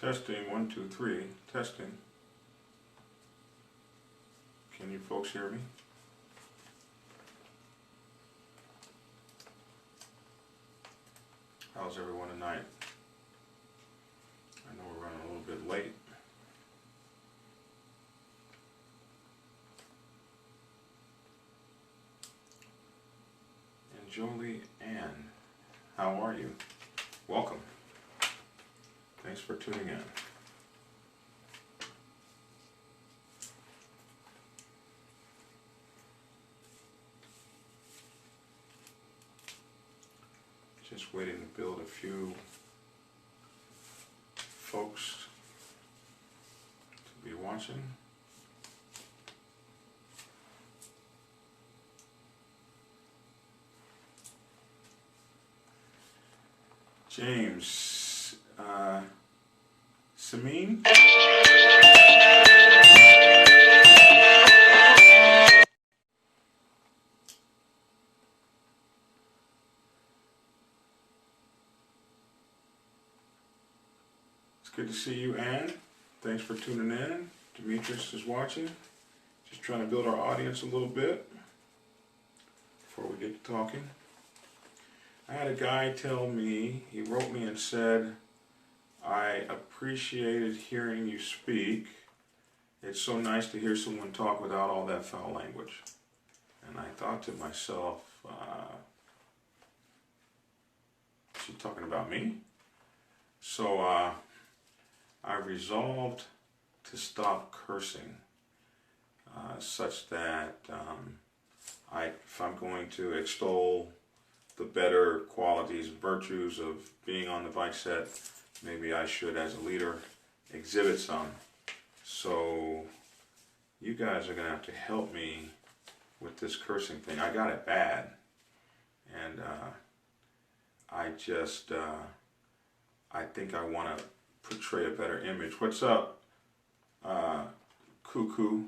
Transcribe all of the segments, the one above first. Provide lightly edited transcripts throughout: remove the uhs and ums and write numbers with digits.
Testing, 1, 2, 3, testing. Can you folks hear me? How's everyone tonight? I know we're running a little bit late. And Jolie Ann, how are you? Welcome. Thanks for tuning in. Just waiting to build a few folks to be watching. James, Samin? It's good to see you, Ann. Thanks for tuning in. Demetrius is watching. Just trying to build our audience a little bit before we get to talking. I had a guy tell me, he wrote me and said, I appreciated hearing you speak. It's so nice to hear someone talk without all that foul language. And I thought to myself, is she talking about me? So I resolved to stop cursing such that if I'm going to extol the better qualities and virtues of being on the bike set, maybe I should, as a leader, exhibit some. So you guys are going to have to help me with this cursing thing. I got it bad, and I think I want to portray a better image. What's up, Cuckoo?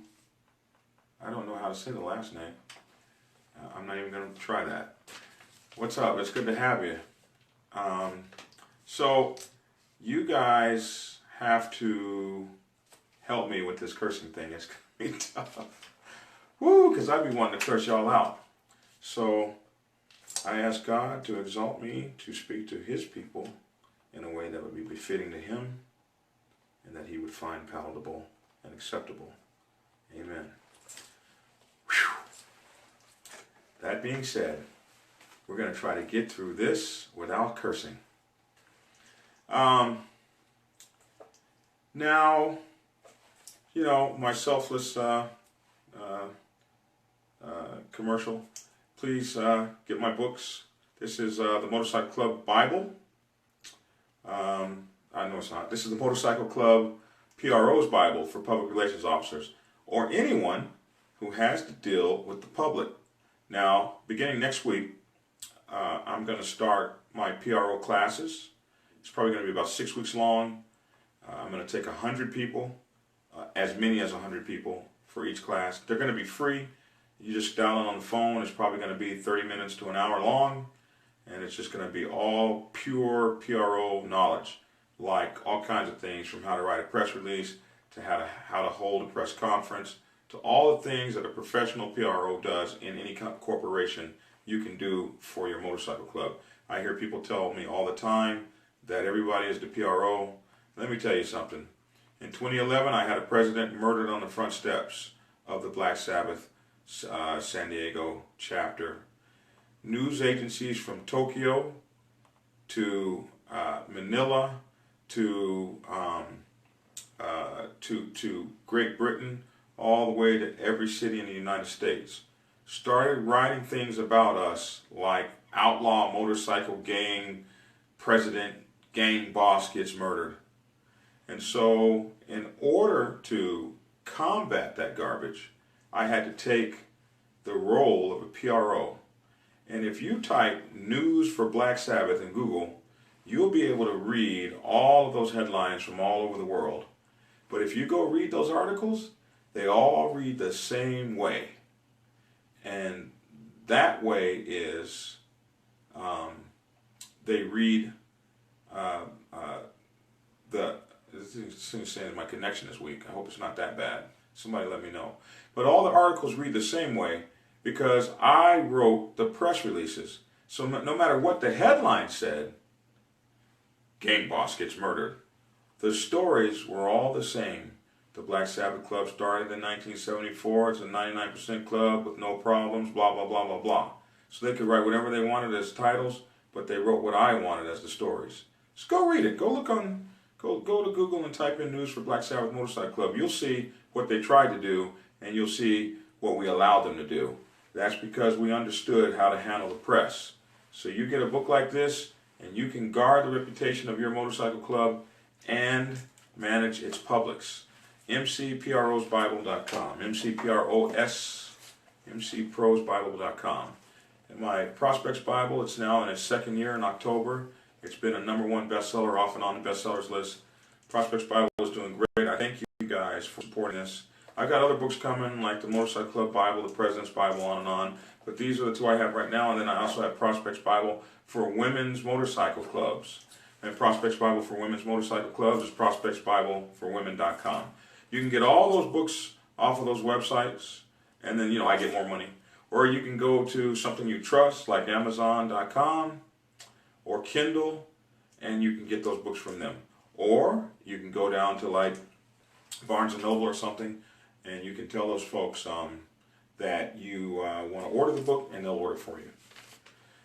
I don't know how to say the last name. I'm not even going to try that. What's up? It's good to have you. So you guys have to help me with this cursing thing. It's going to be tough. Woo, because I'd be wanting to curse y'all out. So I asked God to exalt me to speak to His people in a way that would be befitting to Him and that He would find palatable and acceptable. Amen. Whew. That being said, we're going to try to get through this without cursing. Now, you know, my selfless commercial. Please get my books. This is the Motorcycle Club Bible. I know it's not. This is the Motorcycle Club PRO's Bible for public relations officers or anyone who has to deal with the public. Now, beginning next week, I'm going to start my PRO classes. It's probably going to be about 6 weeks long. I'm going to take 100 people, as many as 100 people for each class. They're going to be free. You just dial in on the phone. It's probably going to be 30 minutes to an hour long. And it's just going to be all pure PRO knowledge, like all kinds of things from how to write a press release to how to hold a press conference to all the things that a professional PRO does in any corporation you can do for your motorcycle club. I hear people tell me all the time that everybody is the PRO. Let me tell you something. In 2011, I had a president murdered on the front steps of the Black Sabbath San Diego chapter. News agencies from Tokyo to Manila to Great Britain, all the way to every city in the United States, started writing things about us like outlaw motorcycle gang president, gang boss gets murdered. And so in order to combat that garbage, I had to take the role of a PRO. And if you type news for Black Sabbath in Google, you'll be able to read all of those headlines from all over the world. But if you go read those articles, they all read the same way. And that way is they read This thing's saying my connection is weak. I hope it's not that bad. Somebody let me know. But all the articles read the same way because I wrote the press releases. So no matter what the headline said, gang boss gets murdered, the stories were all the same. The Black Sabbath Club started in 1974. It's a 99% club with no problems, blah, blah, blah, blah, blah. So they could write whatever they wanted as titles, but they wrote what I wanted as the stories. Just go read it. Go look on, go to Google and type in news for Black Sabbath Motorcycle Club. You'll see what they tried to do, and you'll see what we allowed them to do. That's because we understood how to handle the press. So you get a book like this, and you can guard the reputation of your motorcycle club and manage its publics. mcprosbible.com, mcprosbible.com. And my Prospects Bible, it's now in its second year in October. It's been a #1 bestseller, off and on the bestsellers list. Prospects Bible is doing great. I thank you guys for supporting this. I've got other books coming, like the Motorcycle Club Bible, the President's Bible, on and on. But these are the two I have right now, and then I also have Prospects Bible for women's motorcycle clubs. And Prospects Bible for women's motorcycle clubs is prospectsbibleforwomen.com. You can get all those books off of those websites, and then, I get more money. Or you can go to something you trust, like Amazon.com or Kindle, and you can get those books from them. Or you can go down to like Barnes & Noble or something, and you can tell those folks that you want to order the book, and they'll order it for you.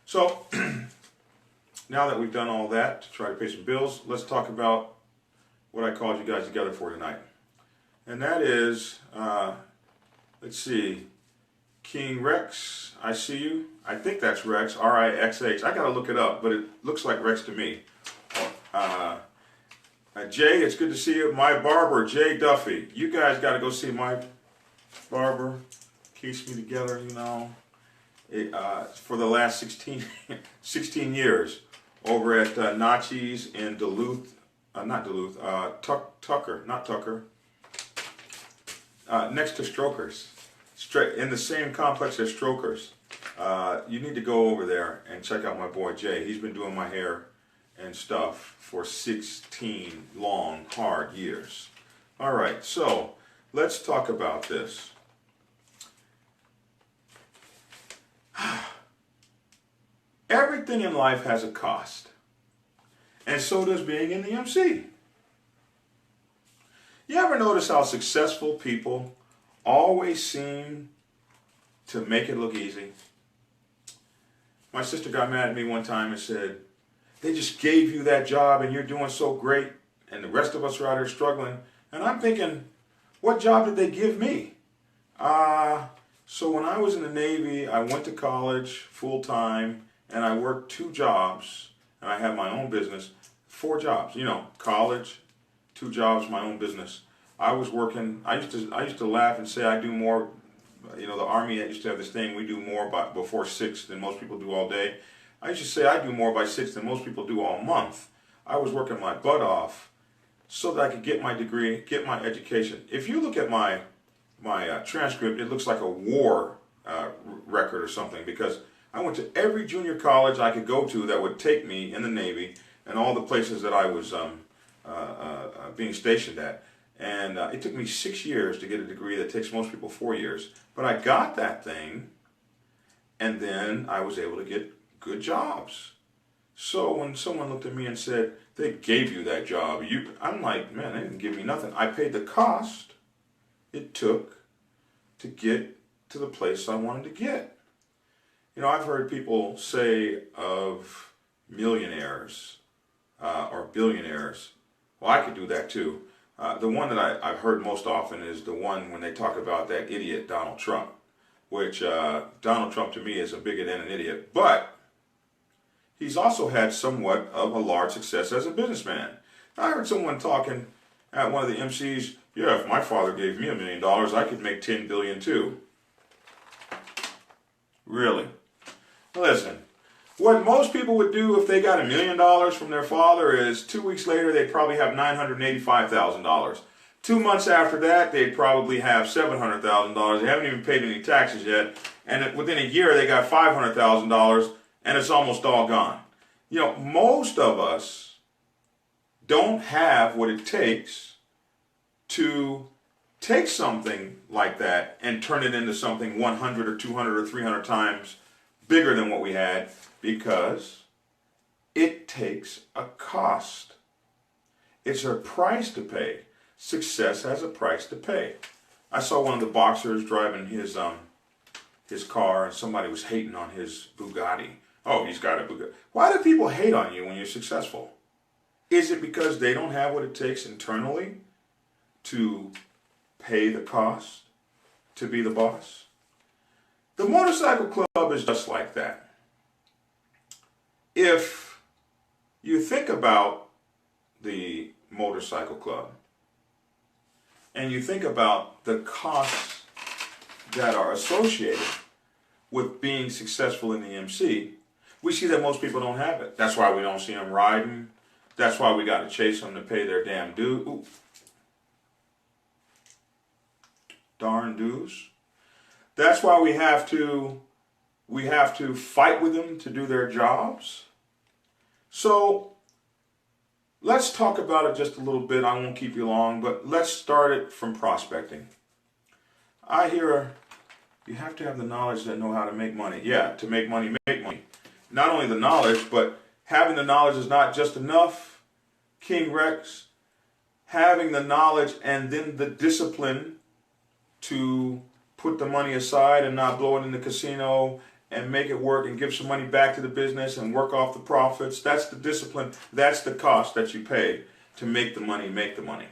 So, now that we've done all that to try to pay some bills, let's talk about what I called you guys together for tonight. And that is, let's see, King Rex, I see you. I think that's Rex, R-I-X-H. I got to look it up, but it looks like Rex to me. Jay, it's good to see you. My barber, Jay Duffy. You guys got to go see my barber. Keeps me together, for the last 16 years over at Nachi's in Duluth. Tucker, next to Strokers. In the same complex as Strokers. You need to go over there and check out my boy Jay. He's been doing my hair and stuff for 16 long, hard years. All right, so let's talk about this. Everything in life has a cost, and so does being in the MC. You ever notice how successful people always seem to make it look easy? My sister got mad at me one time and said, they just gave you that job and you're doing so great, and the rest of us are out here struggling. And I'm thinking, what job did they give me? So when I was in the Navy, I went to college full-time, and I worked 2 jobs, and I had my own business. 4 jobs, college, 2 jobs, my own business. I was working, I used to laugh and say I do more, the Army used to have this thing, we do more before 6 than most people do all day. I used to say I do more by 6 than most people do all month. I was working my butt off so that I could get my degree, get my education. If you look at my transcript, it looks like a war record or something, because I went to every junior college I could go to that would take me in the Navy, and all the places that I was being stationed at. And it took me 6 years to get a degree that takes most people 4 years. But I got that thing, and then I was able to get good jobs. So when someone looked at me and said, they gave you that job, I'm like, man, they didn't give me nothing. I paid the cost it took to get to the place I wanted to get. I've heard people say of millionaires or billionaires, well, I could do that too. The one that I've heard most often is the one when they talk about that idiot Donald Trump, which Donald Trump to me is a bigot and an idiot, but he's also had somewhat of a large success as a businessman. I heard someone talking at one of the MCs, yeah, if my father gave me $1 million, I could make $10 billion too. Really? Listen, what most people would do if they got $1 million from their father is 2 weeks later they'd probably have $985,000. 2 months after that they'd probably have $700,000. They haven't even paid any taxes yet, and within a year they got $500,000, and it's almost all gone. Most of us don't have what it takes to take something like that and turn it into something 100 or 200 or 300 times bigger than what we had, because it takes a cost. It's a price to pay. Success has a price to pay. I saw one of the boxers driving his car, and somebody was hating on his Bugatti. Oh, he's got a Bugatti. Why do people hate on you when you're successful? Is it because they don't have what it takes internally to pay the cost to be the boss? The motorcycle club is just like that. If you think about the motorcycle club and you think about the costs that are associated with being successful in the MC, we see that most people don't have it. That's why we don't see them riding. That's why we got to chase them to pay their damn darn dues. That's why we have to fight with them to do their jobs. So let's talk about it just a little bit. I won't keep you long, but let's start it from prospecting. I hear you have to have the knowledge that know how to make money. Yeah, to make money, make money. Not only the knowledge, but having the knowledge is not just enough, King Rex. Having the knowledge and then the discipline to put the money aside and not blow it in the casino and make it work and give some money back to the business and work off the profits. That's the discipline. That's the cost that you pay to make the money, make the money.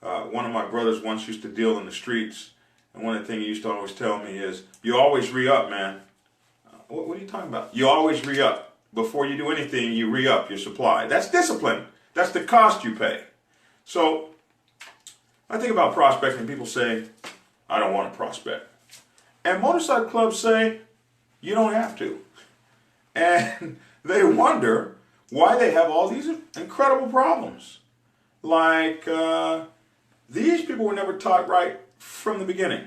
One of my brothers once used to deal in the streets, and one of the things he used to always tell me is, you always re-up, man. What are you talking about? You always re-up. Before you do anything, you re-up your supply. That's discipline. That's the cost you pay. So I think about prospecting. People say, I don't want to prospect. And motorcycle clubs say, you don't have to. And they wonder why they have all these incredible problems. Like, these people were never taught right from the beginning.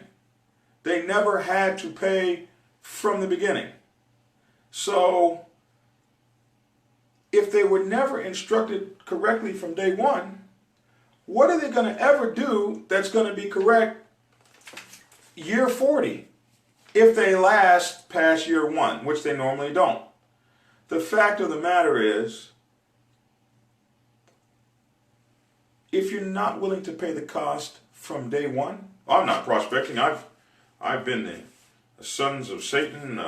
They never had to pay from the beginning. So, if they were never instructed correctly from day one, what are they going to ever do that's going to be correct year 40 if they last past year 1, which they normally don't? The fact of the matter is, if you're not willing to pay the cost from day one, I'm not prospecting. I've been the sons of Satan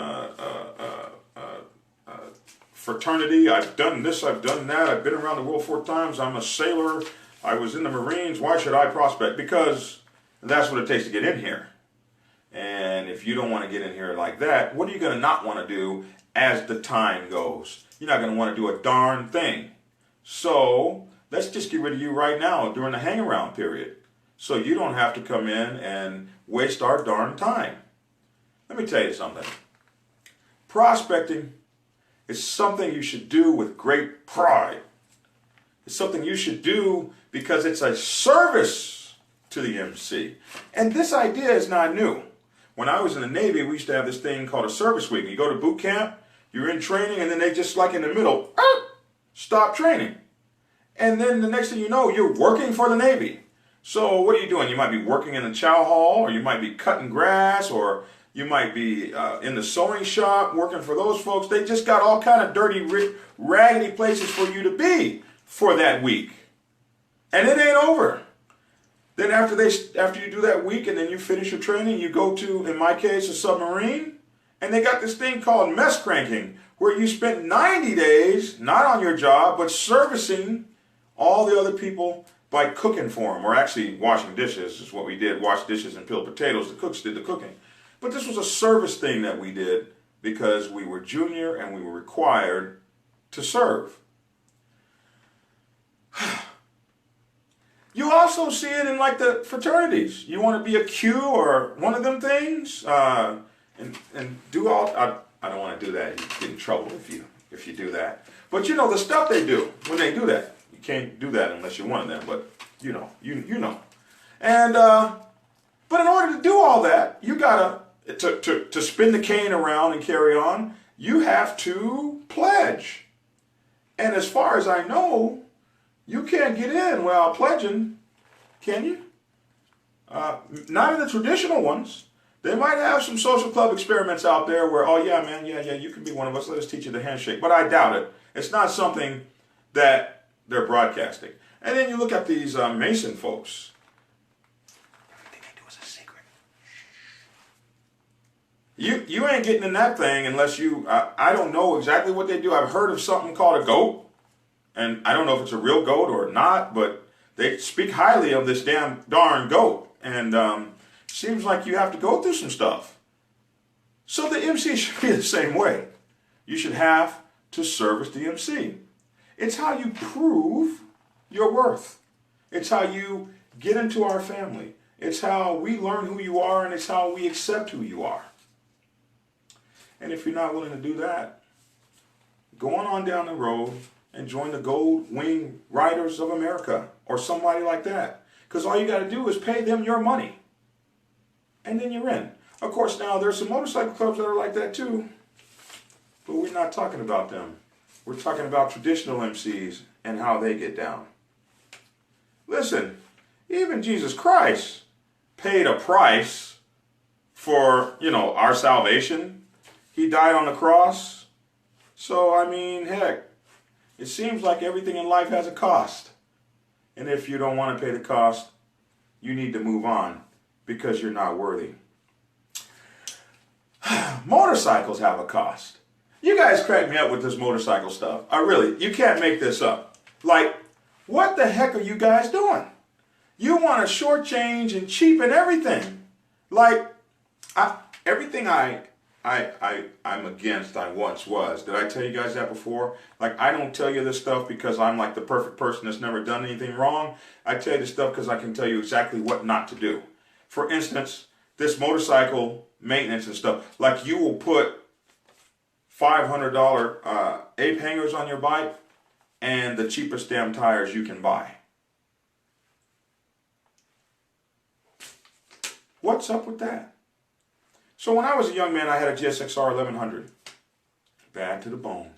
fraternity. I've done this, I've done that. I've been around the world 4 times. I'm a sailor. I was in the Marines. Why should I prospect? Because that's what it takes to get in here. And if you don't want to get in here like that, what are you going to not want to do as the time goes? You're not going to want to do a darn thing. So let's just get rid of you right now during the hang-around period, so you don't have to come in and waste our darn time. Let me tell you something. Prospecting is something you should do with great pride. It's something you should do because it's a service to the MC. And this idea is not new. When I was in the Navy, we used to have this thing called a service week. You go to boot camp, you're in training, and then they just, like in the middle, stop training. And then the next thing you know, you're working for the Navy. So what are you doing? You might be working in the chow hall, or you might be cutting grass, or you might be in the sewing shop working for those folks. They just got all kind of dirty, raggedy places for you to be for that week. And it ain't over. Then after you do that week and then you finish your training, you go to, in my case, a submarine. And they got this thing called mess cranking, where you spent 90 days, not on your job, but servicing all the other people by cooking for them, or actually washing dishes is what we did. Wash dishes and peel potatoes. The cooks did the cooking. But this was a service thing that we did because we were junior and we were required to serve. You also see it in like the fraternities. You want to be a Q or one of them things, and do all. I don't want to do that. You get in trouble if you do that. But you know the stuff they do when they do that. You can't do that unless you're one of them. But you know. And but in order to do all that, you gotta to spin the cane around and carry on. You have to pledge. And as far as I know, You can't get in without pledging, can you? Not in the traditional ones. They might have some social club experiments out there where, oh yeah, man, yeah, you can be one of us. Let us teach you the handshake. But I doubt it. It's not something that they're broadcasting. And then you look at these Mason folks. Everything they do is a secret. You ain't getting in that thing unless you, I don't know exactly what they do. I've heard of something called a goat. And I don't know if it's a real goat or not, but they speak highly of this darn goat. And seems like you have to go through some stuff. So the MC should be the same way. You should have to service the MC. It's how you prove your worth. It's how you get into our family. It's how we learn who you are, and it's how we accept who you are. And if you're not willing to do that, go on down the road and join the Gold Wing Riders of America or somebody like that. Because all you got to do is pay them your money. And then you're in. Of course, now there's some motorcycle clubs that are like that too. But we're not talking about them. We're talking about traditional MCs and how they get down. Listen, even Jesus Christ paid a price for, our salvation. He died on the cross. So, I mean, heck, it seems like everything in life has a cost. And if you don't want to pay the cost, you need to move on because you're not worthy. Motorcycles have a cost. You guys crack me up with this motorcycle stuff. You can't make this up. Like, what the heck are you guys doing? You want to shortchange and cheapen everything. Like, everything I'm against, I once was. Did I tell you guys that before? Like, I don't tell you this stuff because I'm like the perfect person that's never done anything wrong. I tell you this stuff because I can tell you exactly what not to do. For instance, this motorcycle maintenance and stuff. Like, you will put $500 ape hangers on your bike and the cheapest damn tires you can buy. What's up with that? So when I was a young man, I had a GSXR 1100. Bad to the bone.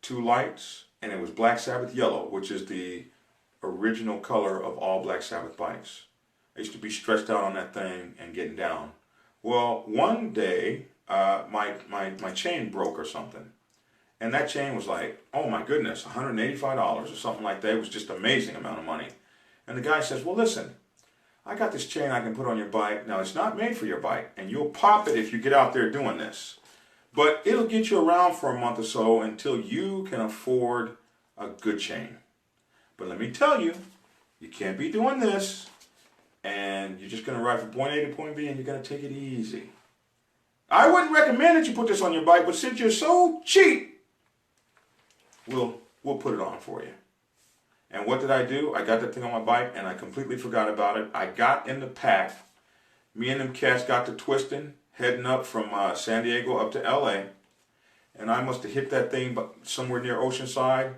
2 lights, and it was Black Sabbath yellow, which is the original color of all Black Sabbath bikes. I used to be stretched out on that thing and getting down. Well, one day, my chain broke or something. And that chain was like, oh my goodness, $185 or something like that. It was just an amazing amount of money. And the guy says, well, listen, I got this chain I can put on your bike. Now, it's not made for your bike, and you'll pop it if you get out there doing this. But it'll get you around for a month or so until you can afford a good chain. But let me tell you, you can't be doing this, and you're just going to ride from point A to point B, and you're going to take it easy. I wouldn't recommend that you put this on your bike, but since you're so cheap, we'll put it on for you. And what did I do? I got that thing on my bike, and I completely forgot about it. I got in the pack. Me and them cats got to twisting, heading up from San Diego up to L.A., and I must have hit that thing somewhere near Oceanside,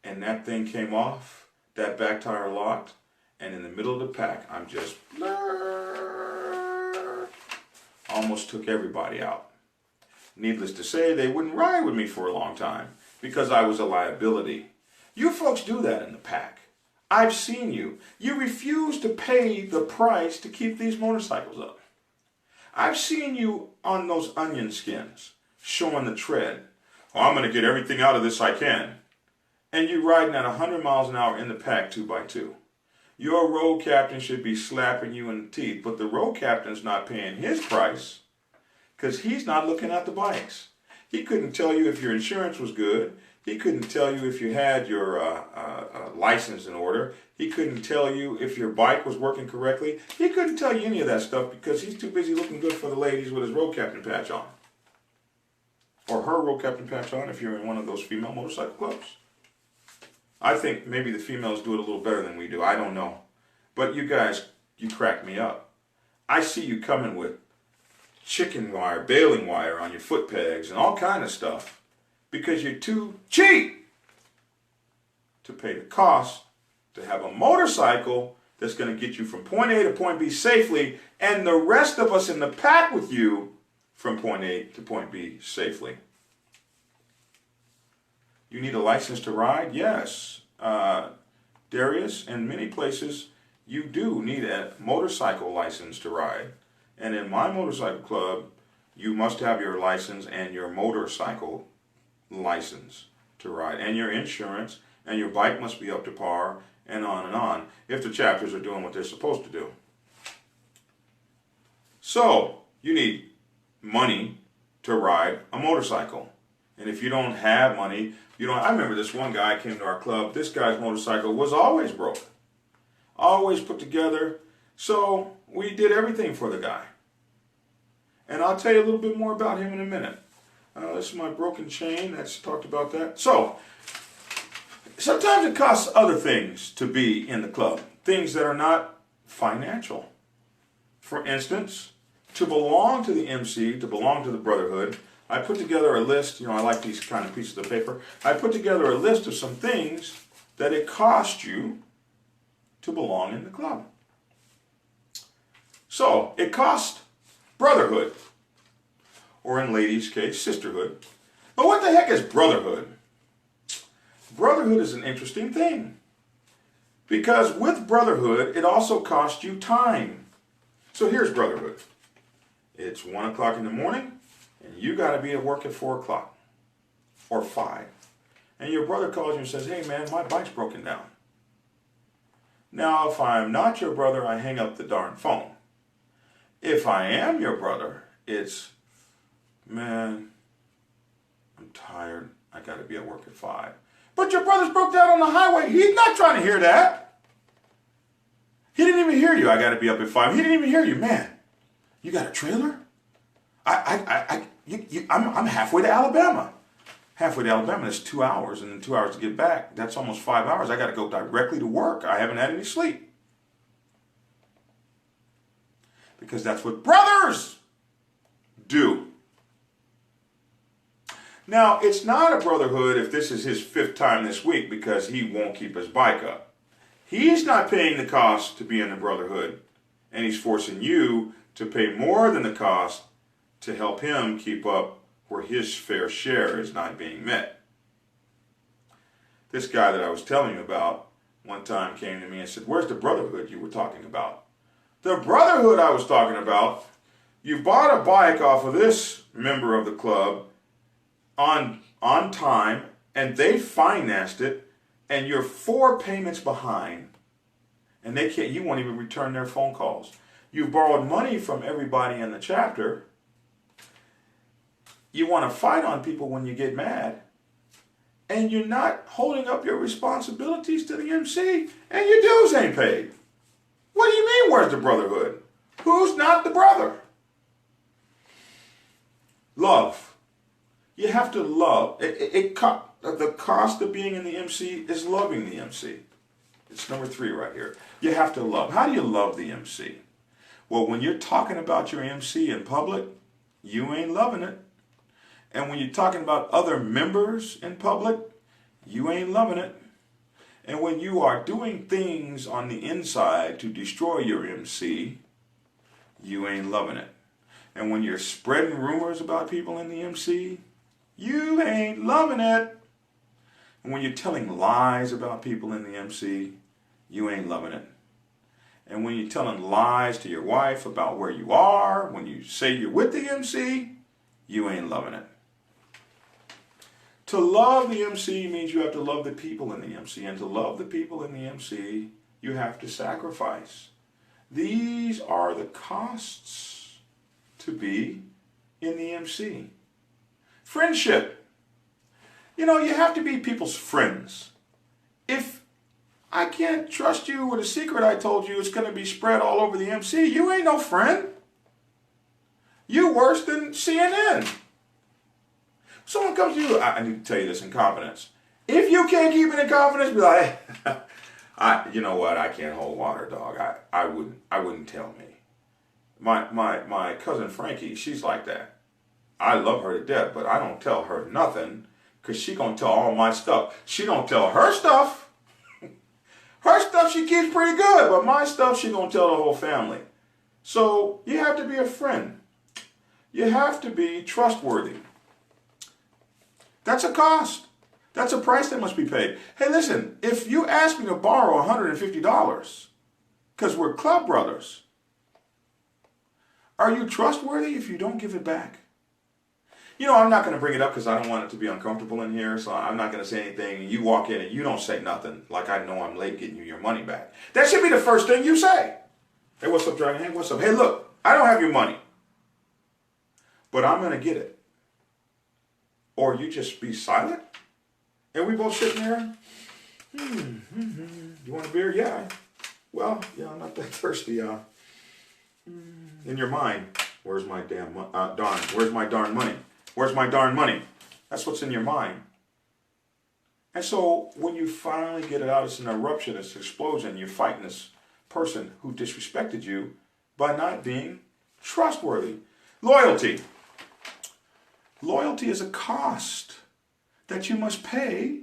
and that thing came off, that back tire locked, and in the middle of the pack, I'm just almost took everybody out. Needless to say, they wouldn't ride with me for a long time because I was a liability. You folks do that in the pack. I've seen you. You refuse to pay the price to keep these motorcycles up. I've seen you on those onion skins, showing the tread. Oh, I'm going to get everything out of this I can. And you're riding at 100 miles an hour in the pack 2x2. Your road captain should be slapping you in the teeth, but the road captain's not paying his price because he's not looking at the bikes. He couldn't tell you if your insurance was good. He couldn't tell you if you had your license in order. He couldn't tell you if your bike was working correctly. He couldn't tell you any of that stuff because he's too busy looking good for the ladies with his road captain patch on. Or her road captain patch on if you're in one of those female motorcycle clubs. I think maybe the females do it a little better than we do. I don't know. But you guys, you crack me up. I see you coming with chicken wire, baling wire on your foot pegs and all kind of stuff. Because you're too cheap to pay the cost to have a motorcycle that's going to get you from point A to point B safely, and the rest of us in the pack with you from point A to point B safely. You need a license to ride? Yes. Darius, in many places you do need a motorcycle license to ride. And in my motorcycle club, you must have your license and your motorcycle license to ride, and your insurance, and your bike must be up to par, and on, if the chapters are doing what they're supposed to do. So, you need money to ride a motorcycle. And if you don't have money, I remember this one guy came to our club. This guy's motorcycle was always broke, always put together. So we did everything for the guy. And I'll tell you a little bit more about him in a minute. This is my broken chain. That's talked about that. So, sometimes it costs other things to be in the club. Things that are not financial. For instance, to belong to the MC, to belong to the brotherhood, I put together a list. I like these kind of pieces of paper. I put together a list of some things that it costs you to belong in the club. So, it costs brotherhood, or in ladies' case, sisterhood. But what the heck is brotherhood? Brotherhood is an interesting thing, because with brotherhood, it also costs you time. So here's brotherhood. It's 1 o'clock in the morning, and you got to be at work at 4 o'clock, or 5. And your brother calls you and says, hey man, my bike's broken down. Now, if I'm not your brother, I hang up the darn phone. If I am your brother, it's, man, I'm tired. I got to be at work at 5. But your brother's broke down on the highway. He's not trying to hear that. He didn't even hear you. I got to be up at 5. He didn't even hear you. Man, you got a trailer? I'm halfway to Alabama. Halfway to Alabama is 2 hours, and then 2 hours to get back. That's almost 5 hours. I got to go directly to work. I haven't had any sleep. Because that's what brothers do. Now, it's not a brotherhood if this is his 5th time this week because he won't keep his bike up. He's not paying the cost to be in the brotherhood, and he's forcing you to pay more than the cost to help him keep up where his fair share is not being met. This guy that I was telling you about one time came to me and said, where's the brotherhood you were talking about? The brotherhood I was talking about, you bought a bike off of this member of the club on time, and they financed it, and you're 4 payments behind, and you won't even return their phone calls. You borrowed money from everybody in the chapter. You want to fight on people when you get mad, and you're not holding up your responsibilities to the MC, and your dues ain't paid. What do you mean, where's the brotherhood? Who's not the brother? Love. You have to love. The cost of being in the MC is loving the MC. It's number 3 right here. You have to love. How do you love the MC? Well, when you're talking about your MC in public, you ain't loving it. And when you're talking about other members in public, you ain't loving it. And when you are doing things on the inside to destroy your MC, you ain't loving it. And when you're spreading rumors about people in the MC, you ain't loving it. And when you're telling lies about people in the MC, you ain't loving it. And when you're telling lies to your wife about where you are, when you say you're with the MC, you ain't loving it. To love the MC means you have to love the people in the MC. And to love the people in the MC, you have to sacrifice. These are the costs to be in the MC. Friendship. You have to be people's friends. If I can't trust you with a secret I told you, it's going to be spread all over the MC, you ain't no friend. You worse than CNN. Someone comes to you, I need to tell you this in confidence. If you can't keep it in confidence, be like, you know what, I can't hold water, dog. I wouldn't tell me. My cousin Frankie, she's like that. I love her to death, but I don't tell her nothing because she gonna tell all my stuff. She don't tell her stuff. Her stuff she keeps pretty good, but my stuff she gonna tell the whole family. So you have to be a friend. You have to be trustworthy. That's a cost. That's a price that must be paid. Hey, listen, if you ask me to borrow $150 because we're club brothers, are you trustworthy if you don't give it back? You know, I'm not going to bring it up because I don't want it to be uncomfortable in here, so I'm not going to say anything. You walk in and you don't say nothing, like I know I'm late getting you your money back. That should be the first thing you say. Hey, what's up, Dragon? Hey, what's up? Hey, look, I don't have your money, but I'm going to get it. Or you just be silent, and we both sitting there. You want a beer? Yeah. Well, yeah, I'm not that thirsty. In your mind, where's my where's my darn money? Where's my darn money? That's what's in your mind. And so when you finally get it out, it's an eruption, it's an explosion. You're fighting this person who disrespected you by not being trustworthy. Loyalty. Loyalty is a cost that you must pay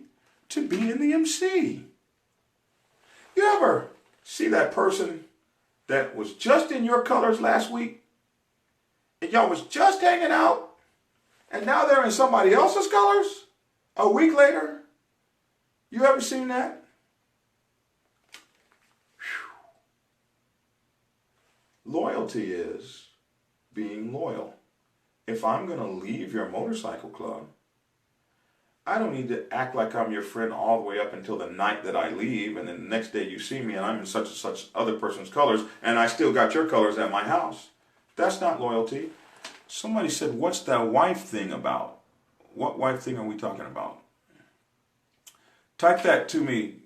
to be in the MC. You ever see that person that was just in your colors last week and y'all was just hanging out and now they're in somebody else's colors a week later? You ever seen that? Whew. Loyalty is being loyal. If I'm going to leave your motorcycle club, I don't need to act like I'm your friend all the way up until the night that I leave, and then the next day you see me and I'm in such and such other person's colors and I still got your colors at my house. That's not loyalty. Somebody said, what's that wife thing about? What wife thing are we talking about? Type that to me,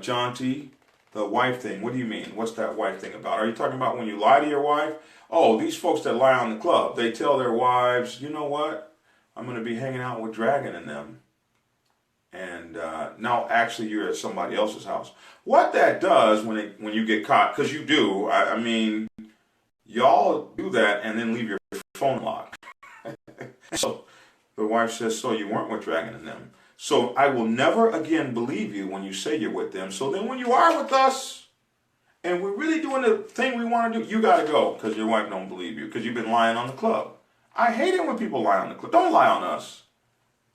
John T. The wife thing. What do you mean? What's that wife thing about? Are you talking about when you lie to your wife? Oh, these folks that lie on the club, they tell their wives, you know what? I'm going to be hanging out with Dragon and them. And now actually you're at somebody else's house. What that does when you get caught, because you do, I mean, y'all do that and then leave your phone locked. So the wife says, so you weren't with Dragon and them. So I will never again believe you when you say you're with them. So then when you are with us and we're really doing the thing we want to do, you got to go because your wife don't believe you because you've been lying on the club. I hate it when people lie on the club. Don't lie on us.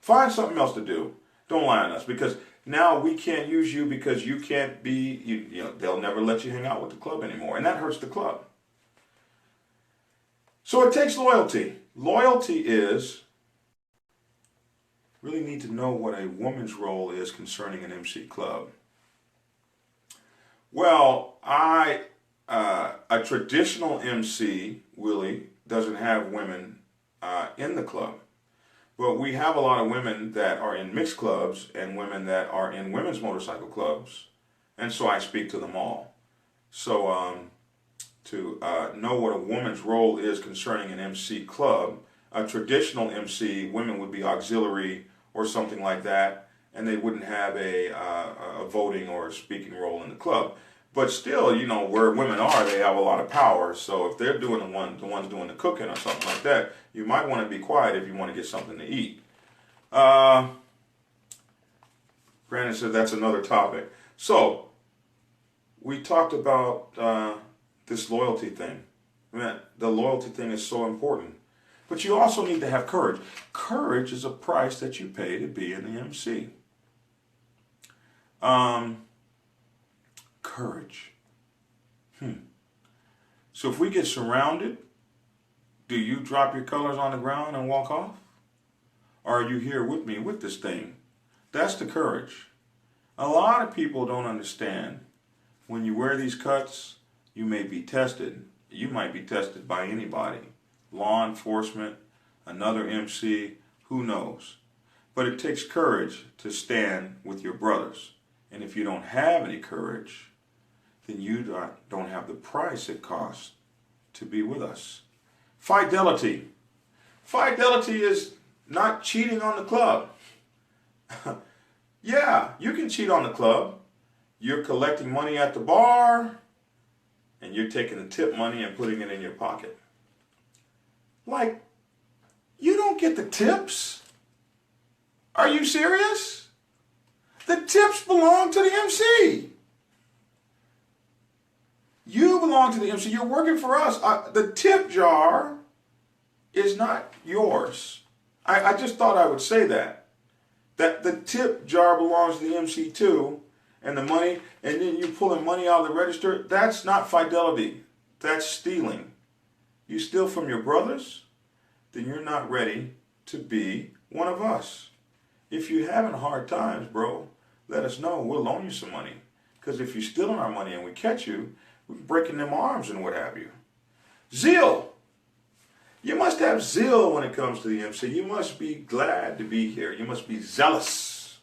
Find something else to do. Don't lie on us because now we can't use you because you can't be, you know, they'll never let you hang out with the club anymore. And that hurts the club. So it takes loyalty. Loyalty is really need to know what a woman's role is concerning an MC club. Well, a traditional MC, Willie, doesn't have women in the club. But we have a lot of women that are in mixed clubs and women that are in women's motorcycle clubs. And so I speak to them all. So to know what a woman's role is concerning an MC club, a traditional MC, women would be auxiliary or something like that, and they wouldn't have a voting or a speaking role in the club. But still, you know, where women are, they have a lot of power. So if they're doing the ones doing the cooking or something like that, you might want to be quiet if you want to get something to eat. Brandon said that's another topic. So we talked about this loyalty thing. Man, the loyalty thing is so important. But you also need to have courage. Courage is a price that you pay to be in the MC. Courage. So if we get surrounded, do you drop your colors on the ground and walk off? Or are you here with me with this thing? That's the courage. A lot of people don't understand. When you wear these cuts, you may be tested. You might be tested by anybody. Law enforcement, another MC, who knows? But it takes courage to stand with your brothers. And if you don't have any courage, then you don't have the price it costs to be with us. Fidelity. Fidelity is not cheating on the club. Yeah, you can cheat on the club. You're collecting money at the bar, and you're taking the tip money and putting it in your pocket. Like, you don't get the tips? Are you serious? The tips belong to the MC. You belong to the MC. You're working for us. The tip jar is not yours. I just thought I would say that. That the tip jar belongs to the MC too, and the money, and then you pulling money out of the register. That's not fidelity. That's stealing. You steal from your brothers, then you're not ready to be one of us. If you're having hard times, bro, let us know. We'll loan you some money. Because if you're stealing our money and we catch you, we're breaking them arms and what have you. Zeal. You must have zeal when it comes to the MC. You must be glad to be here. You must be zealous.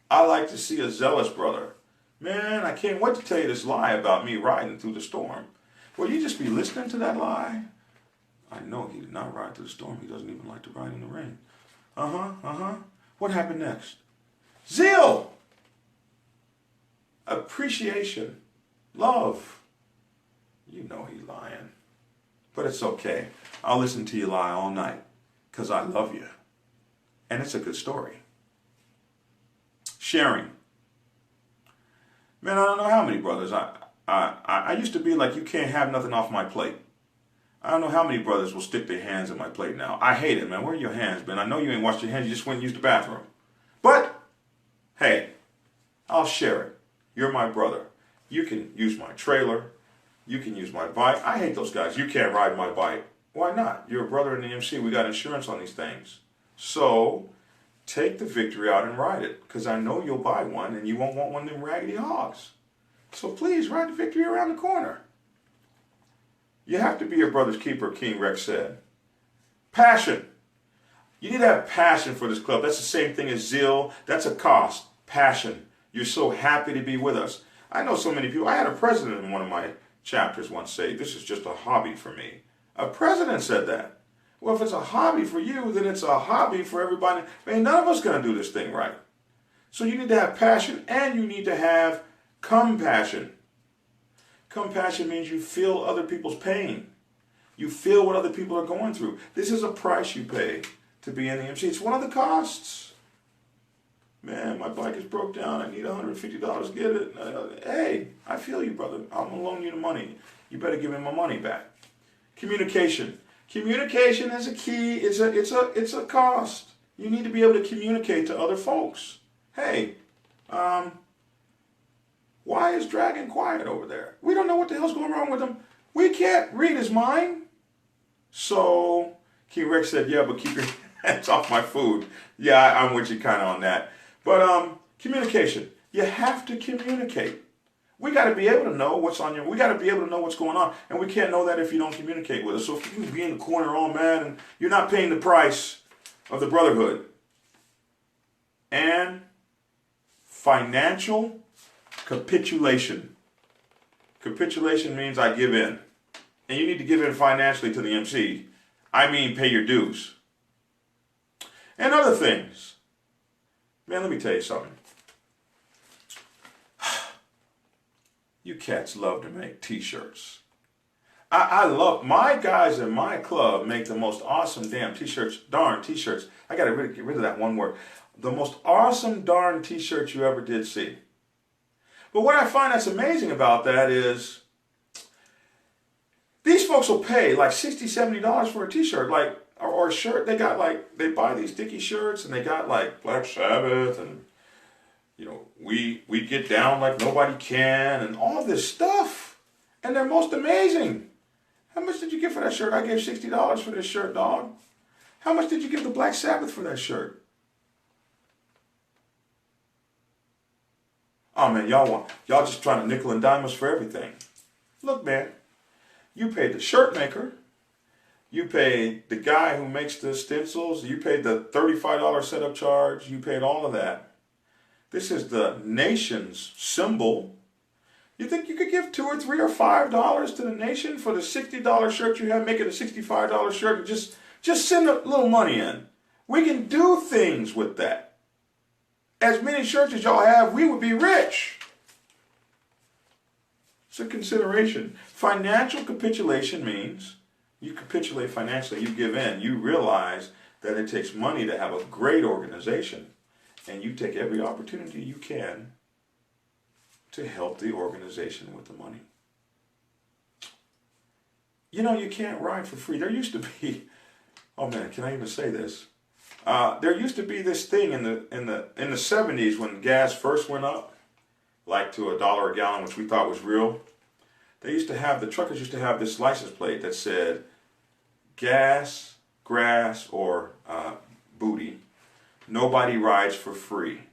I like to see a zealous brother. Man, I can't wait to tell you this lie about me riding through the storm. Will you just be listening to that lie? I know he did not ride through the storm. He doesn't even like to ride in the rain. What happened next? Zeal. Appreciation. Love. You know he's lying. But it's okay. I'll listen to you lie all night because I love you. And it's a good story. Sharing. Man, I don't know how many brothers. I used to be like, you can't have nothing off my plate. I don't know how many brothers will stick their hands in my plate now. I hate it, man. Where are your hands, man? I know you ain't washed your hands. You just went and used the bathroom. But, hey, I'll share it. You're my brother. You can use my trailer. You can use my bike. I hate those guys. You can't ride my bike. Why not? You're a brother in the MC. We got insurance on these things. So, take the victory out and ride it. Because I know you'll buy one and you won't want one of them raggedy hogs. So please, ride the victory around the corner. You have to be your brother's keeper, King Rex said. Passion. You need to have passion for this club. That's the same thing as zeal. That's a cost. Passion. You're so happy to be with us. I know so many people. I had a president in one of my chapters once say, this is just a hobby for me. A president said that. Well, if it's a hobby for you, then it's a hobby for everybody. Man, none of us going to do this thing right. So you need to have passion and you need to have compassion. Compassion means you feel other people's pain. You feel what other people are going through. This is a price you pay to be in the MC. It's one of the costs. Man, my bike is broke down. I need $150 to get it. Hey, I feel you, brother. I'm going to loan you the money. You better give me my money back. Communication. Communication is a key. It's a cost. You need to be able to communicate to other folks. Hey, why is Dragon quiet over there? We don't know what the hell's going wrong with him. We can't read his mind. So, King Rex said, yeah, but keep your hands off my food. Yeah, I'm with you kind of on that. But communication. You have to communicate. We got to be able to know what's on your, we got to be able to know what's going on. And we can't know that if you don't communicate with us. So if you be in the corner all mad and you're not paying the price of the brotherhood. And financial capitulation. Capitulation means I give in. And you need to give in financially to the MC. I mean pay your dues. And other things. Man, let me tell you something. You cats love to make t-shirts. I love, my guys in my club make the most awesome damn t-shirts, darn t-shirts. I got to really get rid of that one word. The most awesome darn t-shirts you ever did see. But what I find that's amazing about that is these folks will pay like $60, $70 for a t-shirt, like, or a shirt. They got like, they buy these sticky shirts and they got like Black Sabbath and, you know, we get down like nobody can and all this stuff. And they're most amazing. How much did you give for that shirt? I gave $60 for this shirt, dog. How much did you give the Black Sabbath for that shirt? Oh man, y'all just trying to nickel and dime us for everything. Look, man, you paid the shirt maker, you paid the guy who makes the stencils, you paid the $35 setup charge, you paid all of that. This is the nation's symbol. You think you could give $2 or $3 or $5 to the nation for the $60 shirt you have, make it a $65 shirt, and just send a little money in. We can do things with that. As many shirts as y'all have, we would be rich. It's a consideration. Financial capitulation means you capitulate financially, you give in. You realize that it takes money to have a great organization. And you take every opportunity you can to help the organization with the money. You know, you can't ride for free. There used to be, oh man, can I even say this? There used to be this thing in the 70s when gas first went up, like to $1 a gallon, which we thought was real. The truckers used to have this license plate that said gas, grass, or booty. Nobody rides for free,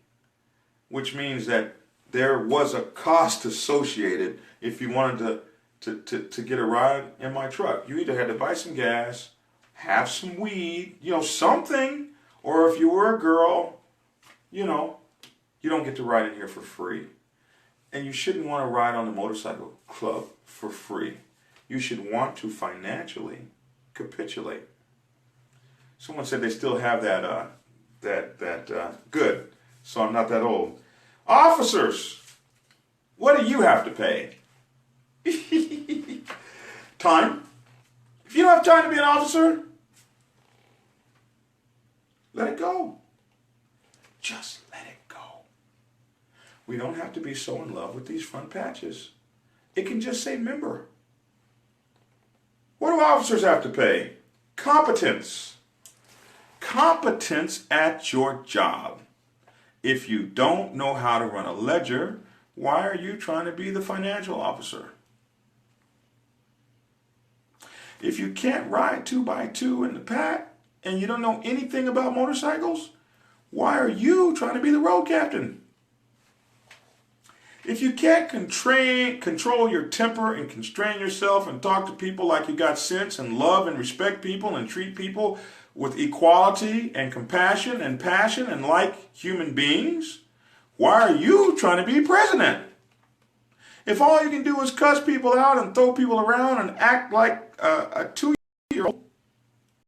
which means that there was a cost associated if you wanted to get a ride in my truck. You either had to buy some gas, have some weed, something, or if you were a girl, you don't get to ride in here for free. And you shouldn't want to ride on the motorcycle club for free. You should want to financially capitulate. Someone said they still have that, good, so I'm not that old. Officers, what do you have to pay? Time. If you don't have time to be an officer, let it go. Just let it go. We don't have to be so in love with these front patches. It can just say member. What do officers have to pay? Competence. Competence at your job. If you don't know how to run a ledger, why are you trying to be the financial officer? If you can't ride 2x2 in the pack and you don't know anything about motorcycles, why are you trying to be the road captain? If you can't control your temper and constrain yourself and talk to people like you got sense and love and respect people and treat people with equality and compassion and passion and like human beings, why are you trying to be president? If all you can do is cuss people out and throw people around and act like a 2